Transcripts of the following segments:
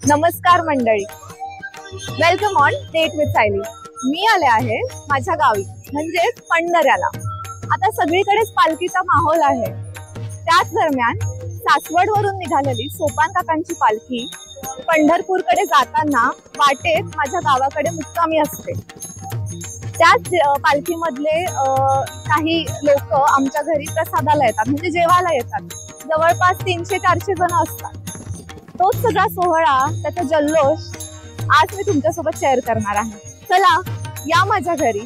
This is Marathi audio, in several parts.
नमस्कार मंडळी, welcome on date with Sayali. मी आले आहे माझ्या गावी म्हणजेच पंढऱ्याला। आता सगळीकडेच पालखीचा माहोल आहे। त्याच दरम्यान सासवड वरून निघालेली सोपान काकांची पालखी पंढरपूरकडे जाताना वाटेत माझ्या गावाकडे मुक्कामी असते। त्याच पालखीमधले काही लोक आमच्या घरी प्रसादाला येतात, म्हणजे जेवायला येतात। जवळपास 300-400 जण असतात। तोच सगळा सोहळा, त्याचा जल्लोष आज मी तुमच्यासोबत शेअर करणार आहे। चला या माझ्या घरी।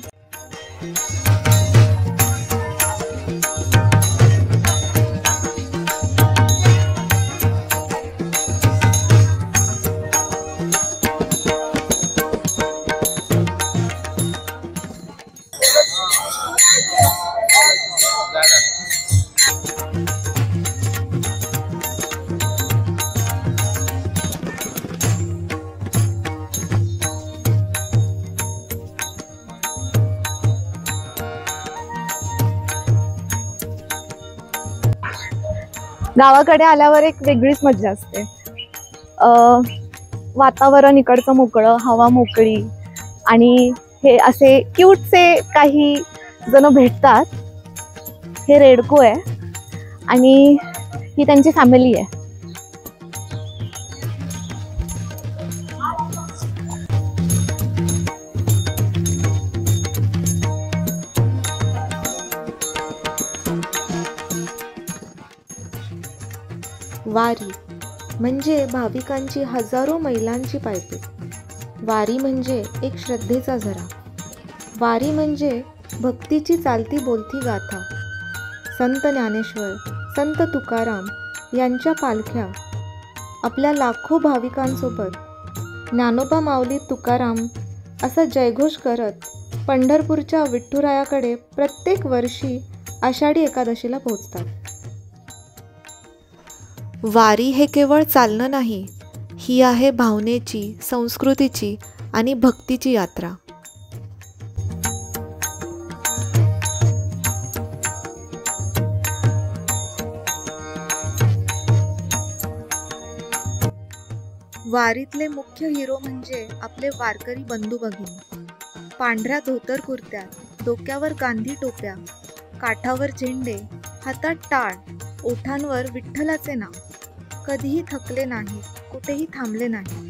गावाकडे आल्यावर एक वेगळीच मजा असते। वातावरण इकडचं मोकळं, हवा मोकळी, आणि हे असे क्यूटचे काही जण भेटतात। हे रेडको आहे आणि ही त्यांची फॅमिली आहे। वारी म्हणजे भाविकांची हजारो मैलांची पायपीट। वारी म्हणजे एक श्रद्धेचा झरा। वारी म्हणजे भक्तीची चालती बोलती गाथा। संत ज्ञानेश्वर, संत तुकाराम यांच्या पालख्या आपल्या लाखो भाविकांसोबत ज्ञानोबा माऊली तुकाराम असा जयघोष करत पंढरपूरच्या विठुरायाकडे प्रत्येक वर्षी आषाढी एकादशीला पोहोचतात। वारी हे केवळ चालणं नाही, ही आहे भावनेची, संस्कृतीची आणि भक्तीची यात्रा। वारीतले मुख्य हिरो म्हणजे आपले वारकरी बंधू भगिनी। पांढऱ्या धोतर कुर्त्यात, डोक्यावर गांधी टोप्या, काठावर झेंडे, हातात टाळ, ओठांवर विठ्ठलाचे नाव, कधीही थकले नाही, कुठेही थांबले नाही।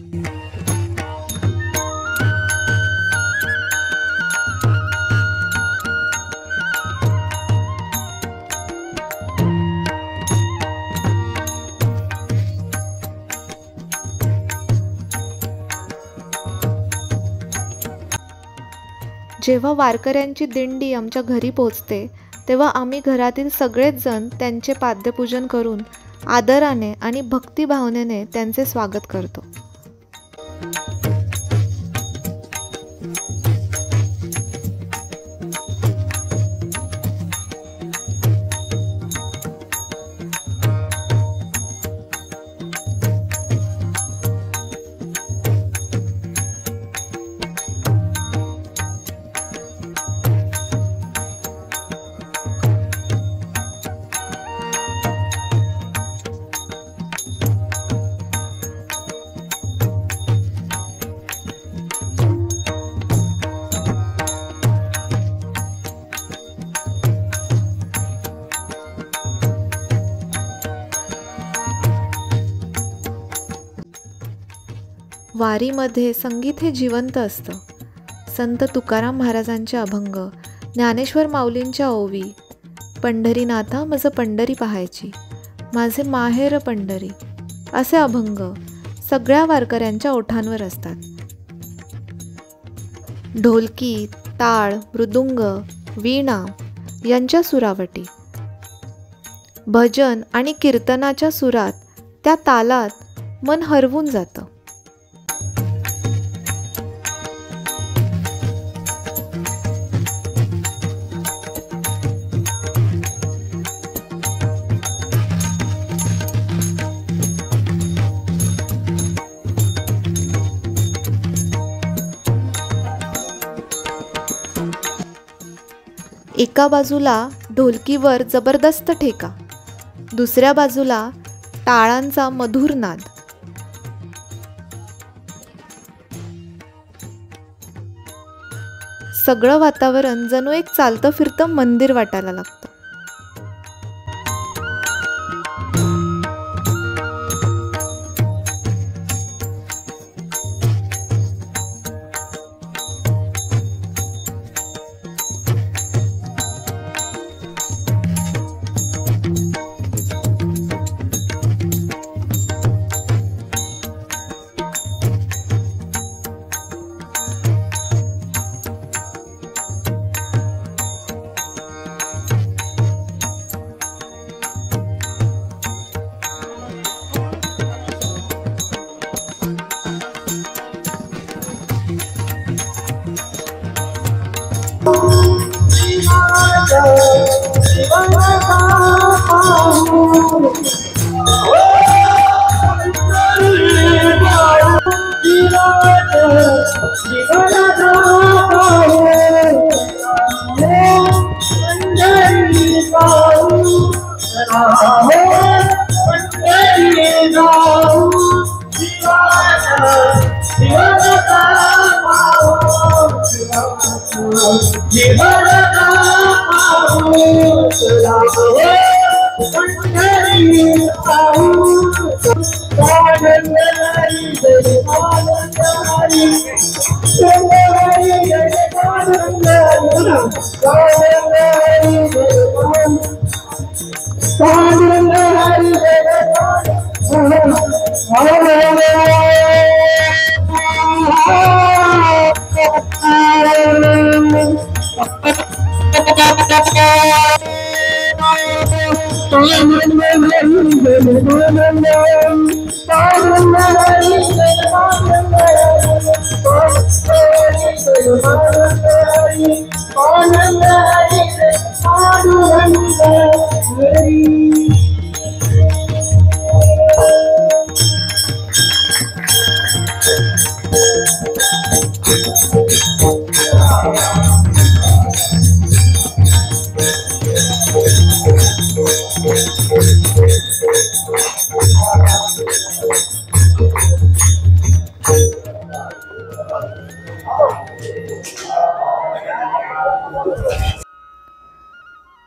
जेव्हा वारकऱ्यांची दिंडी आमच्या घरी पोहोचते तेव्हा आम्ही घरातील सगळेच जण त्यांचे पाद्यपूजन करून आदराने आणि भक्तिभावनेने त्यांचे स्वागत करतो। वारीमध्ये संगीत हे जिवंत असतं। संत तुकाराम महाराजांचे अभंग, ज्ञानेश्वर माऊलींच्या ओवी, पंढरीनाथा मज पंढरी पाहायची, माझे माहेर पंढरी, असे अभंग सगळ्या वारकऱ्यांच्या ओठांवर असतात। ढोलकी, टाळ, मृदुंग, वीणा यांच्या सुरावटी, भजन आणि कीर्तनाच्या सुरात, त्या तालात मन हरवून जातं। एका बाजूला ढोलकीवर जबरदस्त ठेका, दुसऱ्या बाजूला टाळांचा मधुर नाद. सगळं वातावरण जणू एक चालतं फिरतं मंदिर वाटायला लागतं.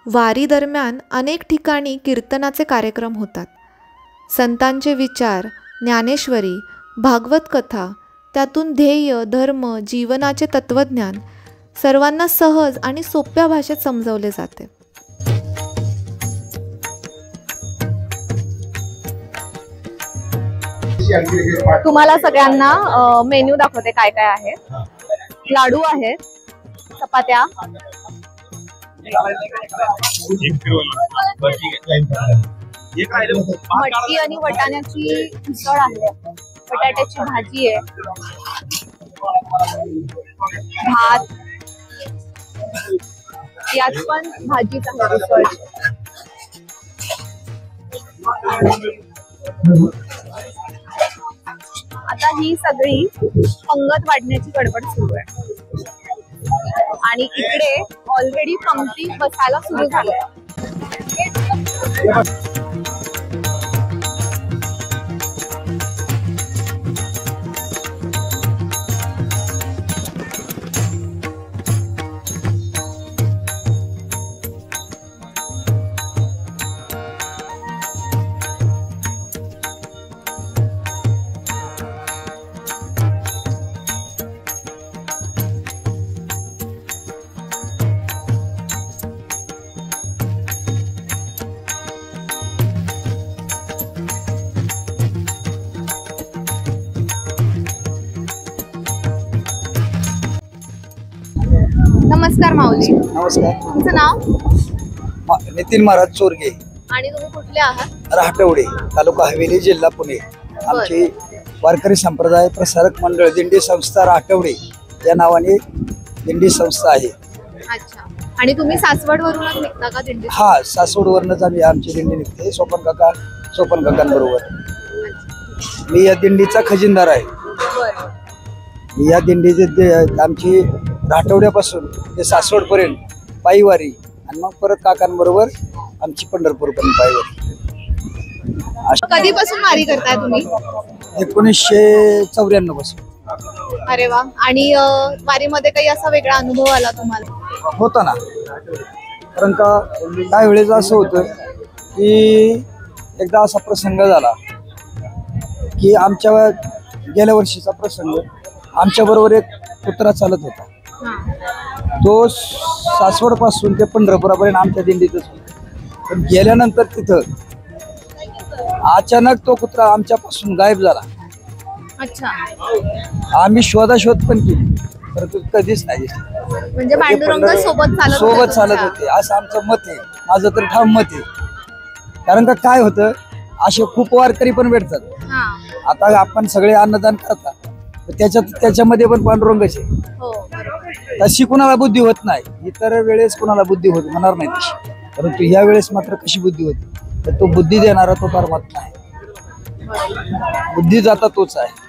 वारी दरम्यान अनेक ठिकाणी कीर्तनाचे कार्यक्रम होतात. संतांचे विचार, ज्ञानेश्वरी, भागवत कथा, त्यातून ध्येय, धर्म, जीवनाचे तत्वज्ञान सर्वांना सहज आणि सोप्या भाषेत समजवले जाते. तुम्हाला सगळ्यांना मेन्यू दाखवते काय काय आहे. लाडू आहेत, चपात्या, मटकी आणि वटाण्याची उसळ आहे, बटाट्याची भाजी आहे, भात, यात पण भाजीच आहे उसळ. आता ही सगळी पंगत वाढण्याची गडबड सुरू आहे आणि इकडे ऑलरेडी पंक्ती बसायला सुरू झाल्या. नमस्कार माऊली. नमस्कार. तुमचं नाव? नितीन महाराज चोरगे. आणि तुम्ही कुठले आहात? राहटवडे, तालुका हवेली, जिल्हा पुणे. आमची वारकरी संप्रदाय प्रसारक मंडळ दिंडी संस्था राहटवडे या नावाने दिंडी संस्था आहे. अच्छा. आणि तुम्ही सासवड वरूनच निघता का दिंडी? हा, सासवड वरूनच आमची दिंडी निघते. सोपन काकांबरोबर. मी या दिंडीचा खजिनदार आहे. या दिंडीचे आमची राहटवड्यापासून ते सासवड पर्यंत पायीवारी आणि मग परत काकांबरोबर आमची पंढरपूर पर्यंत पायीवारी. कधीपासून वारी करताय तुम्ही? 1994 पासून अरे वा. आणि वारीमध्ये काही असा वेगळा अनुभव आला तुम्हाला? होता ना. कारण का काही वेळेस असं होतं की एकदा असा प्रसंग झाला की आमच्या गेल्या वर्षीचा प्रसंग, आमच्या बरोबर एक कुत्रा चालत होता. तो सासवड पासून ते पंढरपुरापर्यंत आमच्या दिंडीतच होता. पण गेल्यानंतर तिथं अचानक तो कुत्रा आमच्यापासून गायब झाला. अच्छा. आम्ही शोधाशोध पण केली, परंतु कधीच नाही दिसला. म्हणजे पांडुरंग सोबत चालत होते असं आमचं मत आहे. माझं तर ठाम मत आहे. कारण का काय होतं, असे खूप वारकरी पण भेटतात. आता आपण सगळे अन्नदान करतात, त्याच्यामध्ये पण पांडुरंगच आहे. तशी कुणाला बुद्धी होत नाही. इतर वेळेस कुणाला बुद्धी होणार नाही तशी, परंतु या वेळेस मात्र कशी बुद्धी होती, तर तो बुद्धी देणारा तो परमात्मा आहे. बुद्धी जाता तोच आहे.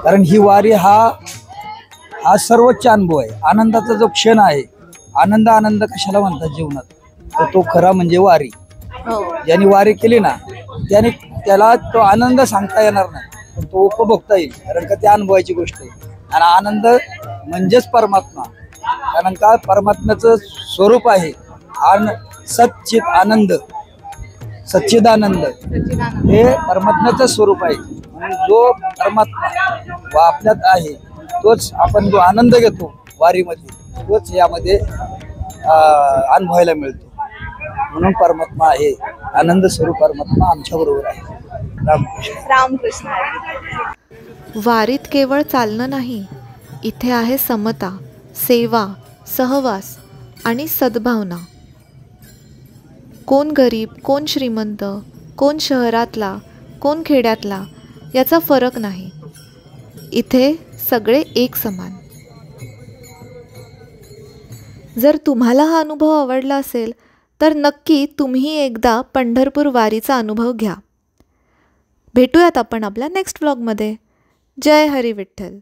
कारण ही वारी हा सर्वोच्च अनुभव आहे. आनंदाचा जो क्षण आहे, आनंद कशाला म्हणतात जीवनात, तर तो खरा म्हणजे वारी. ज्यांनी वारी केली ना, त्याला तो आनंद सांगता येणार नाही, पण तो उपभोगता येईल. कारण का त्या अनुभवाची गोष्ट आहे. आणि आनंद म्हणजेच परमात्मा. कारण का परमात्म्याचं स्वरूप आहे सच्चिदानंद हे परमात्म्याचं स्वरूप आहे. म्हणून जो परमात्मा आपल्यात आहे, तोच आपण जो आनंद घेतो वारीमध्ये, तोच यामध्ये अनुभवायला मिळतो. म्हणून परमात्मा आहे, आनंद स्वरूप परमात्मा आमच्या बरोबर आहे. रामकृष्ण. वारीत केवळ चालणं नाही, इथे आहे समता, सेवा, सहवास आणि सद्भावना. कोण गरीब, कोण श्रीमंत, कोण शहरातला, कोण खेड्यातला याचा फरक नाही. इथे सगळे एक समान. जर तुम्हाला हा अनुभव आवडला असेल तर नक्की तुम्ही एकदा पंढरपूर वारीचा अनुभव घ्या. भेटूयात आपण आपल्या नेक्स्ट व्लॉगमध्ये. जय हरी विठ्ठल.